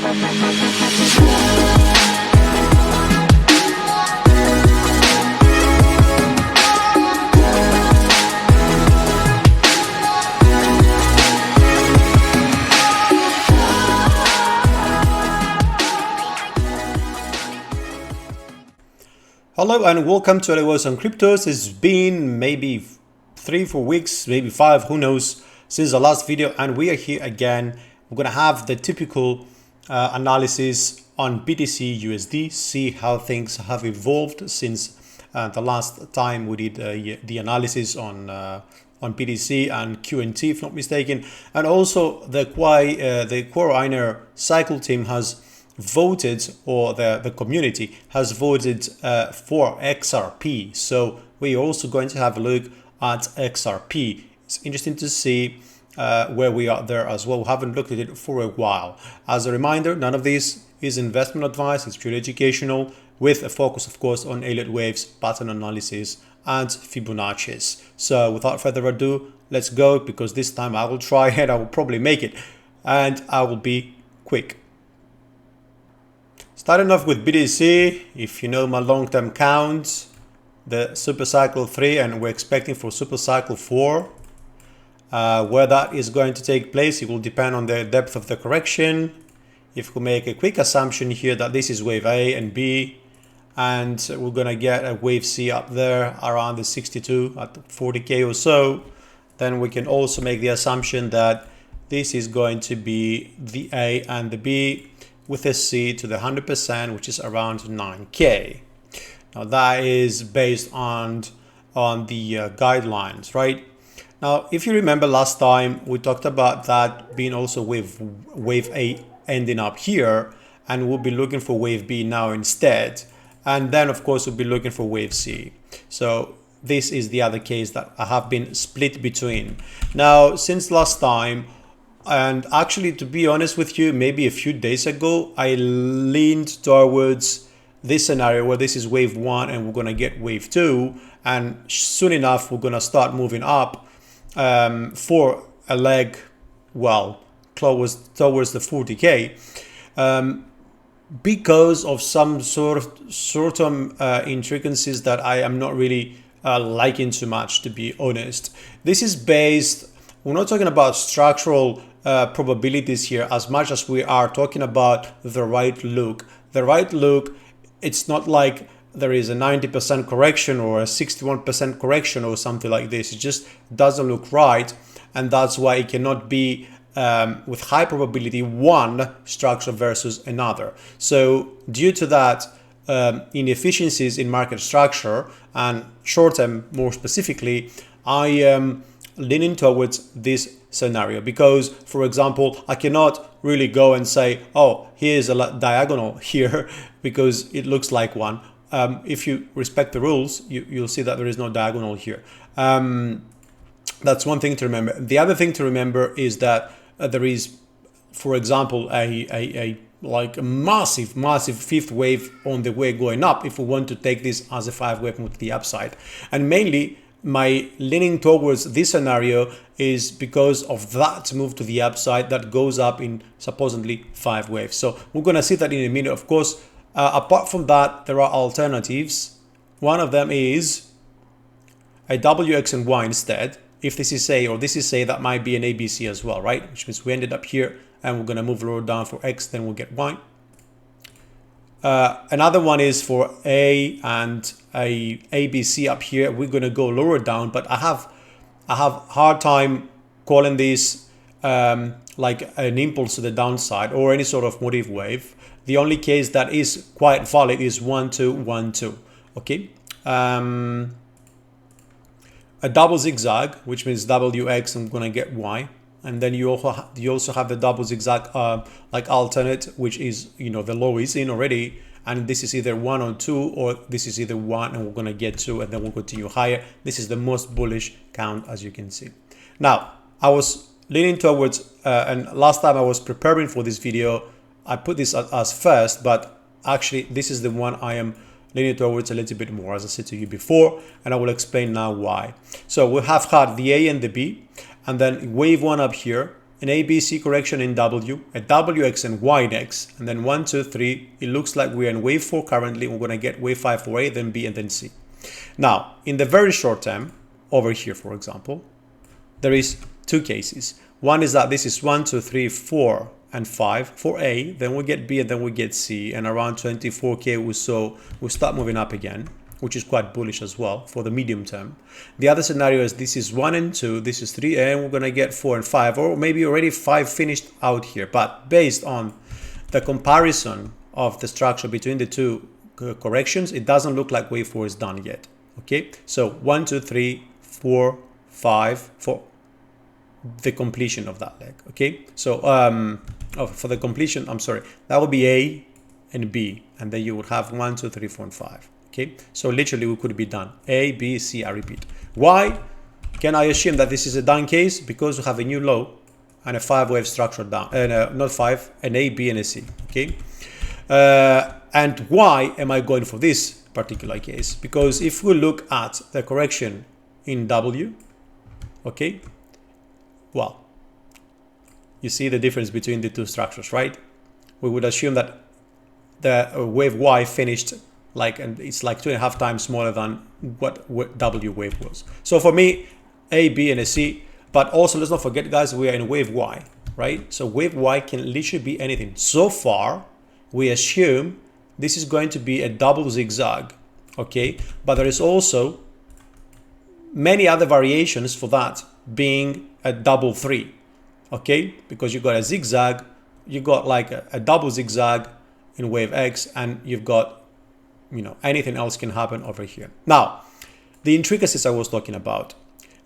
Hello and welcome to Stavros on Cryptos. It's been maybe 3-4 weeks, maybe 5, who knows, since the last video, and we are here again. We're gonna have the typical analysis on BTC USD, see how things have evolved since the last time we did the analysis on BTC and QNT, if not mistaken, and also the Quariner cycle team has voted, or the community has voted for XRP. So we're also going to have a look at XRP. It's interesting to see where we are there as well. We haven't looked at it for a while. As a reminder, none of this is investment advice. It's purely educational, with a focus, of course, on Elliott waves, pattern analysis, and Fibonacci's. So without further ado, let's go, because this time I will try and I will probably make it, and I will be quick. Starting off with BTC, if you know my long-term count, the Supercycle 3, and we're expecting for Supercycle 4. Where that is going to take place, it will depend on the depth of the correction. If we make a quick assumption here that this is wave A and B, and we're going to get a wave C up there around the 62 at 40k or so, then we can also make the assumption that this is going to be the A and the B, with a C to the 100%, which is around 9k. Now that is based on the guidelines, right? Now, if you remember last time, we talked about that being also wave A ending up here, and we'll be looking for wave B now instead. And then of course we'll be looking for wave C. So this is the other case that I have been split between. Now, since last time, and actually, to be honest with you, maybe a few days ago, I leaned towards this scenario where this is wave 1 and we're going to get wave 2. And soon enough, we're going to start moving up for a leg, well, towards the 40k. Because of some sort of intricacies that I am not really liking too much, to be honest. This is based, we're not talking about structural probabilities here as much as we are talking about the right look. The right look, it's not like there is a 90% correction or a 61% correction or something like this. It just doesn't look right, and that's why it cannot be with high probability one structure versus another. So due to that inefficiencies in market structure, and short term more specifically, I am leaning towards this scenario, because, for example, I cannot really go and say, oh, here's a diagonal here, because it looks like one. If you respect the rules, you'll see that there is no diagonal here. That's one thing to remember. The other thing to remember is that there is, for example, a massive fifth wave on the way going up, if we want to take this as a 5-wave move to the upside. And mainly, my leaning towards this scenario is because of that move to the upside that goes up in supposedly 5 waves. So we're going to see that in a minute. Of course, apart from that, there are alternatives. One of them is a WX and Y instead. If this is A or this is A, that might be an ABC as well, right? Which means we ended up here and we're going to move lower down for X, then we'll get Y. Another one is for A and a ABC up here. We're going to go lower down, but I have hard time calling this like an impulse to the downside or any sort of motive wave. The only case that is quite valid is 1, 2, 1, 2. Okay. A double zigzag, which means WX, I'm going to get Y. And then you also have the double zigzag like alternate, which is, you know, the low is in already, and this is either 1 or 2, or this is either 1 and we're going to get 2 and then we'll continue higher. This is the most bullish count, as you can see. Now, I was leaning towards, and last time I was preparing for this video, I put this as first, but actually this is the one I am leaning towards a little bit more, as I said to you before, and I will explain now why. So we have had the A and the B, and then wave 1 up here, an ABC correction in W, a WX and YX, and then 1, 2, 3. It looks like we're in wave 4 currently. We're going to get wave 5 for A, then B, and then C. Now, in the very short term, over here, for example, there is two cases. One is that this is 1, 2, 3, 4, and 5 for A, then we get B, and then we get C, and around 24K or so, we'll start moving up again, which is quite bullish as well for the medium term. The other scenario is this is 1 and 2, this is 3, and we're going to get 4 and 5, or maybe already 5 finished out here. But based on the comparison of the structure between the two corrections, it doesn't look like wave 4 is done yet. Okay, so 1, 2, 3, 4, 5 for the completion of that leg. Okay, so for the completion, I'm sorry, that would be A and B, and then you would have 1, 2, 3, 4, and 5. Okay, so literally we could be done. A, B, C, I repeat. Why can I assume that this is a done case? Because we have a new low and a 5-wave structure down, not 5, an A, B, and a C. Okay, and why am I going for this particular case? Because if we look at the correction in W, okay, well, you see the difference between the two structures, right? We would assume that the wave Y finished like, and it's like 2.5 times smaller than what W wave was. So for me, A, B, and a C, but also let's not forget, guys, we are in wave Y, right? So wave Y can literally be anything. So far, we assume this is going to be a double zigzag, okay? But there is also many other variations for that being a double 3, okay? Because you got a zigzag, you got like a double zigzag in wave X, and you've got, you know, anything else can happen over here. Now, the intricacies I was talking about.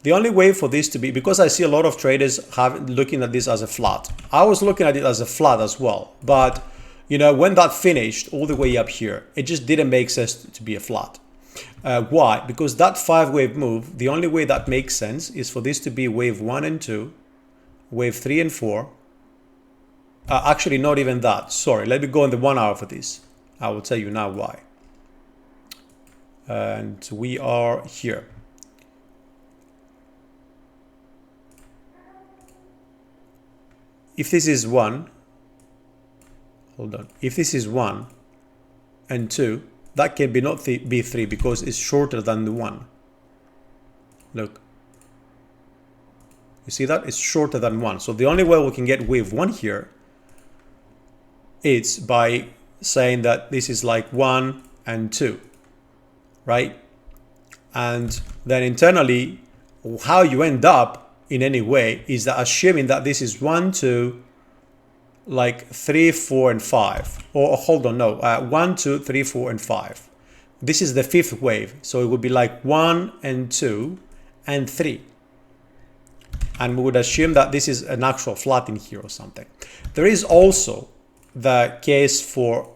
The only way for this to be, because I see a lot of traders looking at this as a flat. I was looking at it as a flat as well, but you know, when that finished all the way up here, it just didn't make sense to be a flat. Why? Because that 5-wave move, the only way that makes sense is for this to be wave 1 and 2, wave 3 and 4. Actually, not even that. Sorry, let me go on the 1 hour for this. I will tell you now why. And we are here. If this is 1, hold on. If this is 1 and 2, that can be not be 3 because it's shorter than the 1. Look. You see that? It's shorter than 1. So the only way we can get wave 1 here is by saying that this is like 1 and 2. Right? And then internally, how you end up in any way is that assuming that this is 1, 2, like 3, 4, and 5. Or hold on, no, 1, 2, 3, 4, and 5. This is the 5th wave. So it would be like 1 and 2 and 3. And we would assume that this is an actual flat in here or something. There is also the case for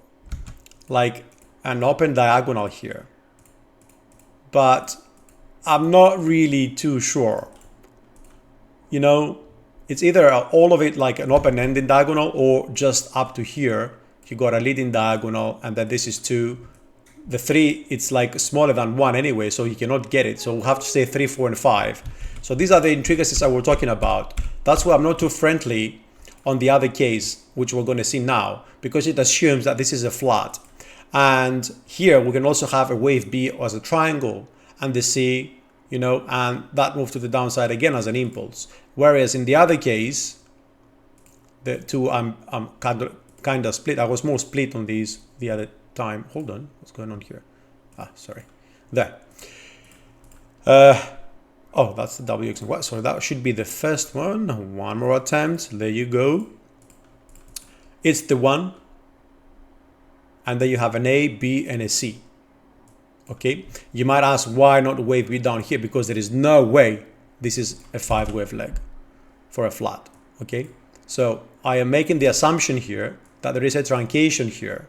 like an open diagonal here. But I'm not really too sure. You know, it's either all of it like an open-ended diagonal or just up to here. You got a leading diagonal and then this is 2. The 3, it's like smaller than 1 anyway, so you cannot get it. So we'll have to say 3, 4, and 5. So these are the intricacies that we're talking about. That's why I'm not too friendly on the other case, which we're going to see now, because it assumes that this is a flat. And here we can also have a wave B as a triangle and the C, you know, and that move to the downside again as an impulse. Whereas in the other case, the two I'm kind of split. I was more split on these the other time. Hold on, what's going on here? Sorry, there. Oh, that's the WX and Y. Sorry, that should be the first one. One more attempt. There you go. It's the 1. And then you have an A, B, and a C. Okay. You might ask why not wave B down here, because there is no way this is a 5-wave leg for a flat. Okay. So I am making the assumption here that there is a truncation here,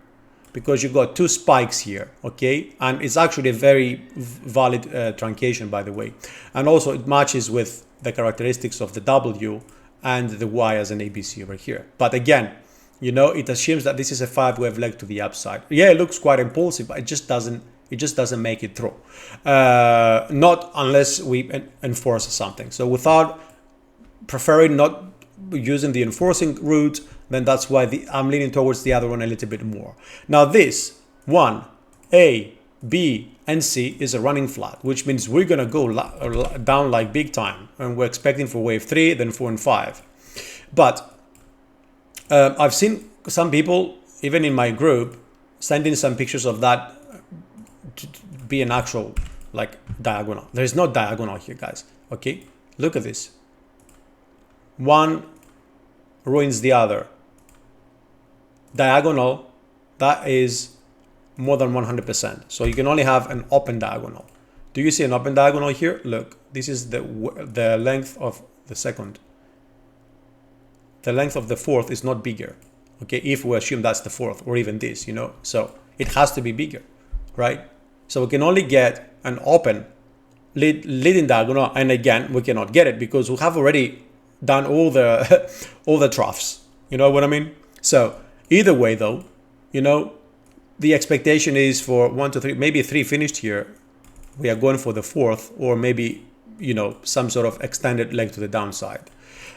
because you've got 2 spikes here, okay? And it's actually a very valid truncation, by the way. And also it matches with the characteristics of the W and the Y as an ABC over here. But again, you know, it assumes that this is a 5-wave leg to the upside. Yeah, it looks quite impulsive, but it just doesn't make it through. Not unless we enforce something. So without preferring not using the enforcing route, then that's why I'm leaning towards the other one a little bit more. Now this one, A, B, and C is a running flat, which means we're going to go down like big time. And we're expecting for wave 3, then 4 and 5. But I've seen some people, even in my group, sending some pictures of that to be an actual like diagonal. There is no diagonal here, guys. Okay, look at this. One ruins the other. Diagonal, that is more than 100%. So you can only have an open diagonal. Do you see an open diagonal here? Look, this is the length of the second. The length of the fourth is not bigger. Okay, if we assume that's the fourth, or even this, you know, so it has to be bigger, right? So we can only get an open leading diagonal, and again, we cannot get it because we have already done all the all the troughs. You know what I mean? So either way, though, you know, the expectation is for 1, 2, 3, maybe 3 finished here. We are going for the fourth, or maybe, you know, some sort of extended leg to the downside.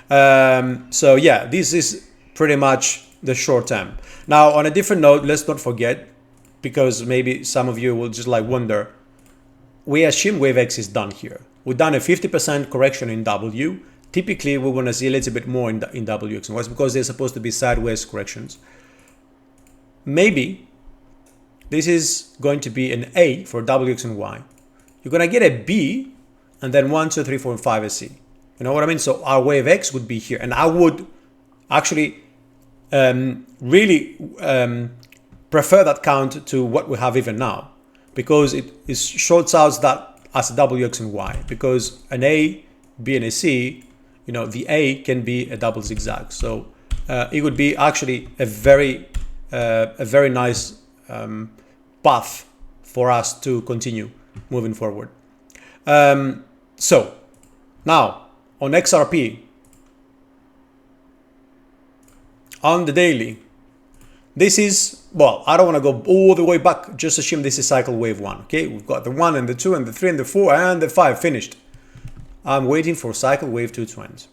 So yeah, this is pretty much the short term. Now, on a different note, let's not forget, because maybe some of you will just like wonder, we assume wave X is done here. We've done a 50% correction in W. Typically, we're going to see a little bit more in W, X, and Y because they're supposed to be sideways corrections. Maybe this is going to be an A for W, X, and Y. You're going to get a B, and then 1, 2, 3, 4, and 5 a C. You know what I mean? So our wave X would be here. And I would actually really prefer that count to what we have even now, because it shorts out that as a W, X, and Y. Because an A, B, and a C, you know, the A can be a double zigzag. So it would be actually a very nice path for us to continue moving forward. So now on XRP, on the daily, this is, well, I don't want to go all the way back, just assume this is cycle wave 1. Okay, we've got the 1 and the 2 and the 3 and the 4 and the 5 finished. I'm waiting for cycle wave 2 to end.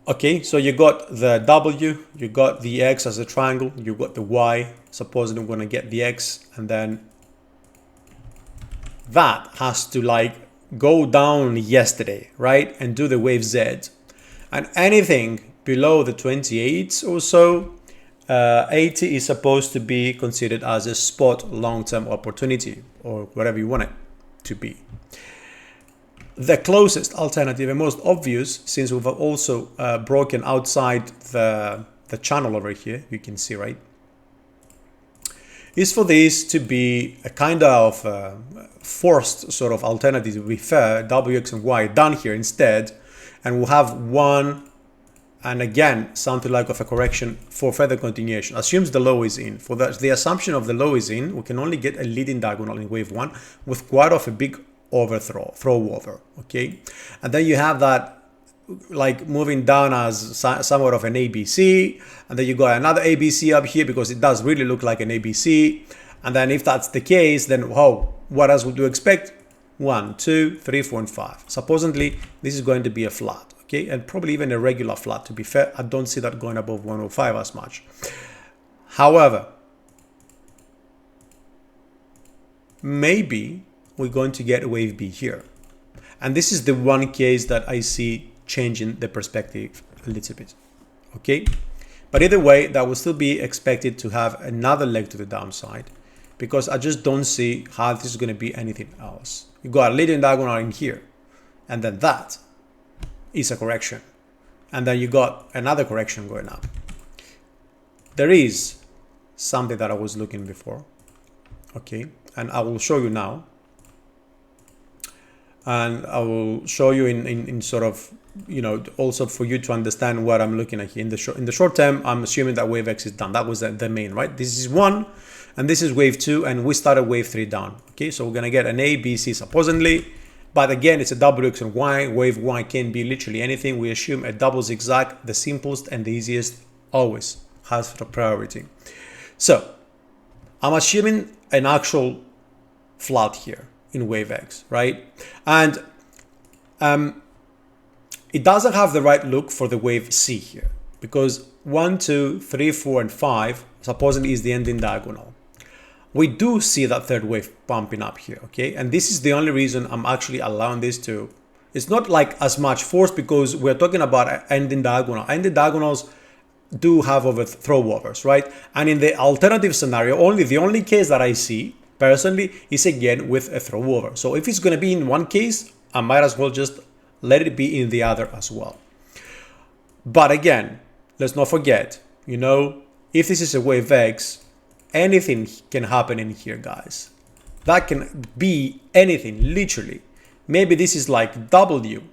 Okay, so you got the W, you got the X as a triangle, you got the Y. Supposedly we're going to get the X, and then that has to like go down yesterday, right? And do the wave Z. And anything below the 28 or so, 80 is supposed to be considered as a spot long-term opportunity, or whatever you want it to be. The closest alternative and most obvious, since we've also broken outside the channel over here, you can see, right, is for this to be a kind of forced sort of alternative to be fair, W, X, and Y done here instead, and we'll have one, and again, something like of a correction for further continuation. Assumes the low is in. For the assumption of the low is in, we can only get a leading diagonal in wave 1 with quite of a big throw over, okay? And then you have that like moving down as somewhat of an ABC, and then you got another ABC up here because it does really look like an ABC. And then if that's the case, then what else would you expect? 1, 2, 3, 4, and 5. Supposedly this is going to be a flat, okay, and probably even a regular flat. To be fair, I don't see that going above 105 as much. However, maybe we're going to get wave B here. And this is the one case that I see changing the perspective a little bit, okay? But either way, that will still be expected to have another leg to the downside, because I just don't see how this is going to be anything else. You got a leading diagonal in here, and then that is a correction. And then you got another correction going up. There is something that I was looking before, okay? And I will show you now. And I will show you in sort of, you know, also for you to understand what I'm looking at here. In the short term, I'm assuming that wave X is done. That was the main, right? This is 1, and this is wave 2, and we started wave 3 down. Okay, so we're going to get an A, B, C supposedly. But again, it's a W, X, and Y. Wave Y can be literally anything. We assume a double zigzag, the simplest and the easiest, always has the priority. So I'm assuming an actual flat here in wave X, right? And it doesn't have the right look for the wave C here, because 1, 2, 3, 4, and 5 supposedly is the ending diagonal. We do see that third wave pumping up here, okay? And this is the only reason I'm actually allowing this to. It's not like as much force because we're talking about ending diagonal. Ending diagonals do have throwovers, right? And in the alternative scenario, the only case that I see personally is again with a throwover. So if it's going to be in one case, I might as well just let it be in the other as well. But again, let's not forget, you know, if this is a wave X, anything can happen in here, guys. That can be anything, literally. Maybe this is like W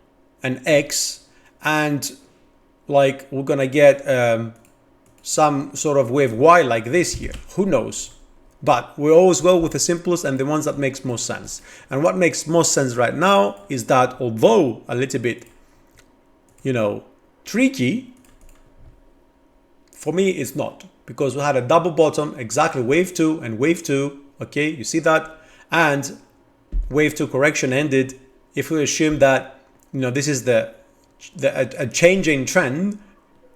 and X, and like we're gonna get some sort of wave Y like this here. Who knows? But we always go with the simplest and the ones that makes most sense. And what makes most sense right now is that, although a little bit, you know, tricky, for me it's not, because we had a double bottom, exactly wave 2 and wave 2. Okay, you see that? And wave 2 correction ended. If we assume that, you know, this is a changing trend,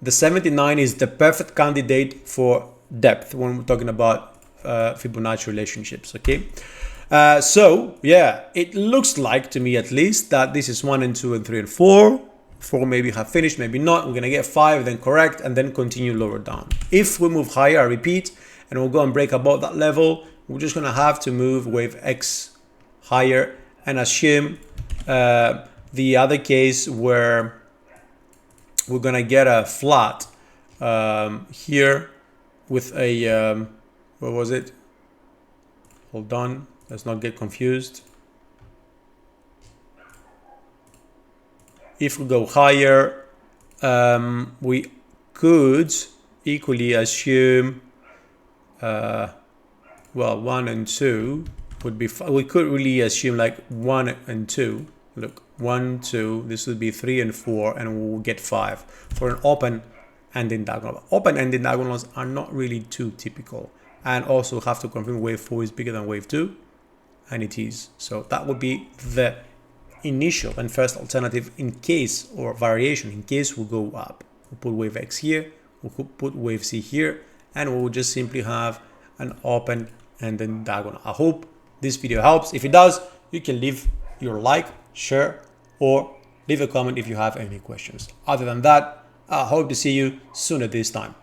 the 79 is the perfect candidate for depth when we're talking about Fibonacci relationships. Okay, so yeah, it looks like, to me at least, that this is 1 and 2 and 3 and 4. 4 maybe have finished, maybe not. We're gonna get 5, then correct, and then continue lower down. If we move higher, I repeat, and we'll go and break above that level, we're just gonna have to move wave X higher and assume the other case where we're gonna get a flat here with a what was it? Hold on, let's not get confused. If we go higher, we could equally assume, well, 1 and 2 would be, we could really assume like 1 and 2. Look, 1, 2, this would be 3 and 4, and we'll get 5 for an open ending diagonal. Open ending diagonals are not really too typical. And also have to confirm wave 4 is bigger than wave 2, and it is. So that would be the initial and first alternative in case, or variation in case we go up. We'll put wave X here, we'll put wave C here, and we'll just simply have an open ending diagonal. I hope this video helps. If it does, you can leave your like, share, or leave a comment if you have any questions. Other than that, I hope to see you soon at this time.